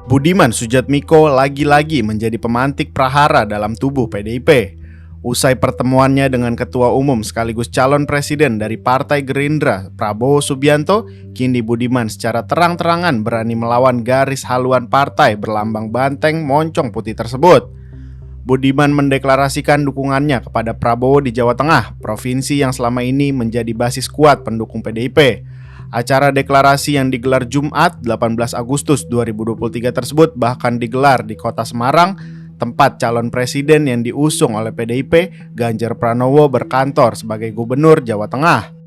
Budiman Sujatmiko lagi-lagi menjadi pemantik prahara dalam tubuh PDIP. Usai pertemuannya dengan Ketua Umum sekaligus calon presiden dari Partai Gerindra, Prabowo Subianto, kini Budiman secara terang-terangan berani melawan garis haluan partai berlambang banteng moncong putih tersebut. Budiman mendeklarasikan dukungannya kepada Prabowo di Jawa Tengah, provinsi yang selama ini menjadi basis kuat pendukung PDIP. Acara deklarasi yang digelar Jumat 18 Agustus 2023 tersebut bahkan digelar di kota Semarang, tempat calon presiden yang diusung oleh PDIP, Ganjar Pranowo, berkantor sebagai Gubernur Jawa Tengah.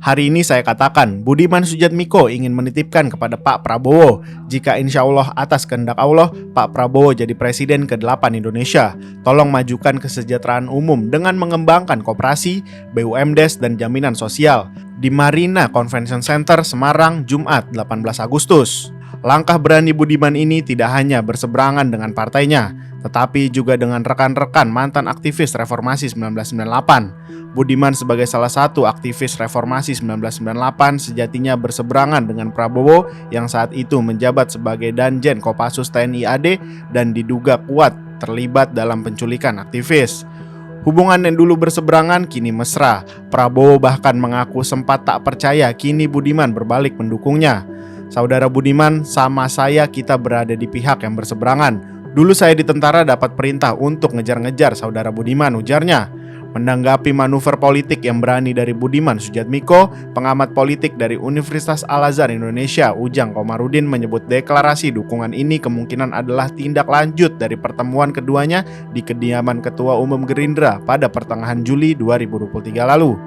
Hari ini saya katakan, Budiman Sujatmiko ingin menitipkan kepada Pak Prabowo, jika insya Allah atas kehendak Allah, Pak Prabowo jadi Presiden ke-8 Indonesia. Tolong majukan kesejahteraan umum dengan mengembangkan koperasi, BUMDes, dan jaminan sosial. Di Marina Convention Center, Semarang, Jumat 18 Agustus. Langkah berani Budiman ini tidak hanya berseberangan dengan partainya, tetapi juga dengan rekan-rekan mantan aktivis reformasi 1998. Budiman sebagai salah satu aktivis reformasi 1998 sejatinya berseberangan dengan Prabowo yang saat itu menjabat sebagai Danjen Kopassus TNI AD dan diduga kuat terlibat dalam penculikan aktivis. Hubungan yang dulu berseberangan kini mesra. Prabowo bahkan mengaku sempat tak percaya, kini Budiman berbalik mendukungnya. Saudara Budiman, sama saya kita berada di pihak yang berseberangan. Dulu saya di tentara dapat perintah untuk ngejar-ngejar saudara Budiman, ujarnya. Menanggapi manuver politik yang berani dari Budiman Sujatmiko, pengamat politik dari Universitas Al-Azhar Indonesia, Ujang Komarudin, menyebut deklarasi dukungan ini kemungkinan adalah tindak lanjut dari pertemuan keduanya di kediaman Ketua Umum Gerindra pada pertengahan Juli 2023 lalu.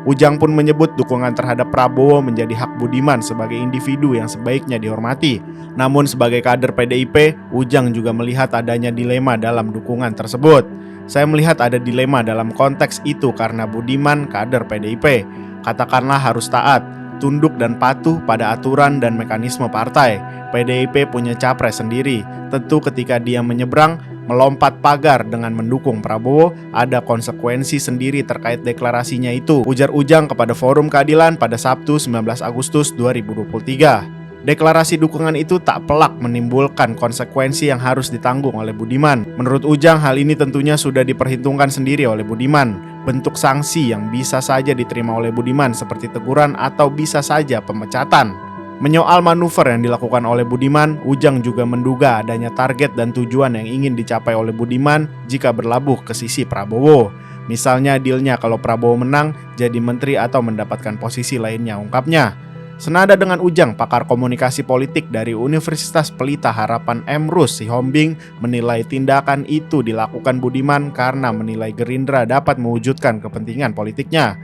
Ujang pun menyebut dukungan terhadap Prabowo menjadi hak Budiman sebagai individu yang sebaiknya dihormati. Namun sebagai kader PDIP, Ujang juga melihat adanya dilema dalam dukungan tersebut. Saya melihat ada dilema dalam konteks itu karena Budiman kader PDIP. Katakanlah harus taat, tunduk dan patuh pada aturan dan mekanisme partai. PDIP punya capres sendiri. Tentu ketika dia menyeberang, melompat pagar dengan mendukung Prabowo, ada konsekuensi sendiri terkait deklarasinya itu, ujar Ujang kepada Forum Keadilan pada Sabtu 19 Agustus 2023. Deklarasi dukungan itu tak pelak menimbulkan konsekuensi yang harus ditanggung oleh Budiman. Menurut Ujang, hal ini tentunya sudah diperhitungkan sendiri oleh Budiman. Bentuk sanksi yang bisa saja diterima oleh Budiman seperti teguran atau bisa saja pemecatan. Menyoal manuver yang dilakukan oleh Budiman, Ujang juga menduga adanya target dan tujuan yang ingin dicapai oleh Budiman jika berlabuh ke sisi Prabowo. Misalnya dealnya kalau Prabowo menang, jadi menteri atau mendapatkan posisi lainnya, ungkapnya. Senada dengan Ujang, pakar komunikasi politik dari Universitas Pelita Harapan Emrus Sihombing menilai tindakan itu dilakukan Budiman karena menilai Gerindra dapat mewujudkan kepentingan politiknya.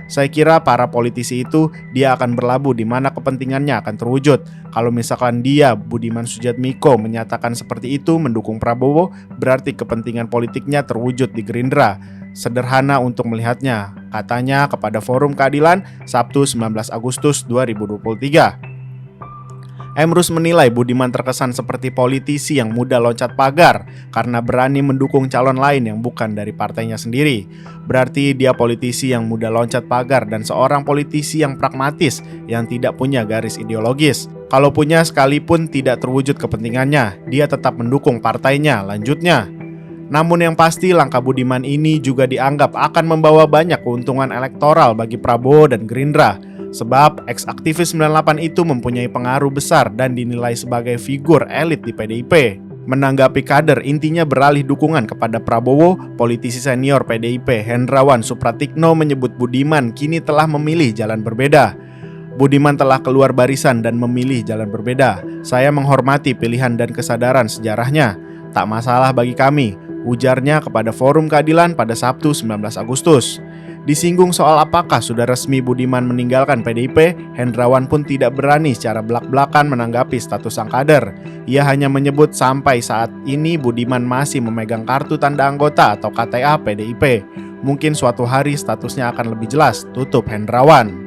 Saya kira para politisi itu dia akan berlabuh di mana kepentingannya akan terwujud. Kalau misalkan dia, Budiman Sujatmiko, menyatakan seperti itu mendukung Prabowo, berarti kepentingan politiknya terwujud di Gerindra. Sederhana untuk melihatnya, katanya kepada Forum Keadilan Sabtu 19 Agustus 2023. Emrus menilai Budiman terkesan seperti politisi yang mudah loncat pagar karena berani mendukung calon lain yang bukan dari partainya sendiri. Berarti dia politisi yang mudah loncat pagar dan seorang politisi yang pragmatis yang tidak punya garis ideologis. Kalau punya sekalipun tidak terwujud kepentingannya, dia tetap mendukung partainya, lanjutnya. Namun yang pasti langkah Budiman ini juga dianggap akan membawa banyak keuntungan elektoral bagi Prabowo dan Gerindra. Sebab ex-aktivis 98 itu mempunyai pengaruh besar dan dinilai sebagai figur elit di PDIP. Menanggapi kader intinya beralih dukungan kepada Prabowo, politisi senior PDIP Hendrawan Supratikno menyebut Budiman kini telah memilih jalan berbeda. Budiman telah keluar barisan dan memilih jalan berbeda. Saya menghormati pilihan dan kesadaran sejarahnya. Tak masalah bagi kami, ujarnya kepada Forum Keadilan pada Sabtu 19 Agustus. Disinggung soal apakah sudah resmi Budiman meninggalkan PDIP, Hendrawan pun tidak berani secara belak-belakan menanggapi status sang kader. Ia hanya menyebut sampai saat ini Budiman masih memegang kartu tanda anggota atau KTA PDIP. Mungkin suatu hari statusnya akan lebih jelas, tutup Hendrawan.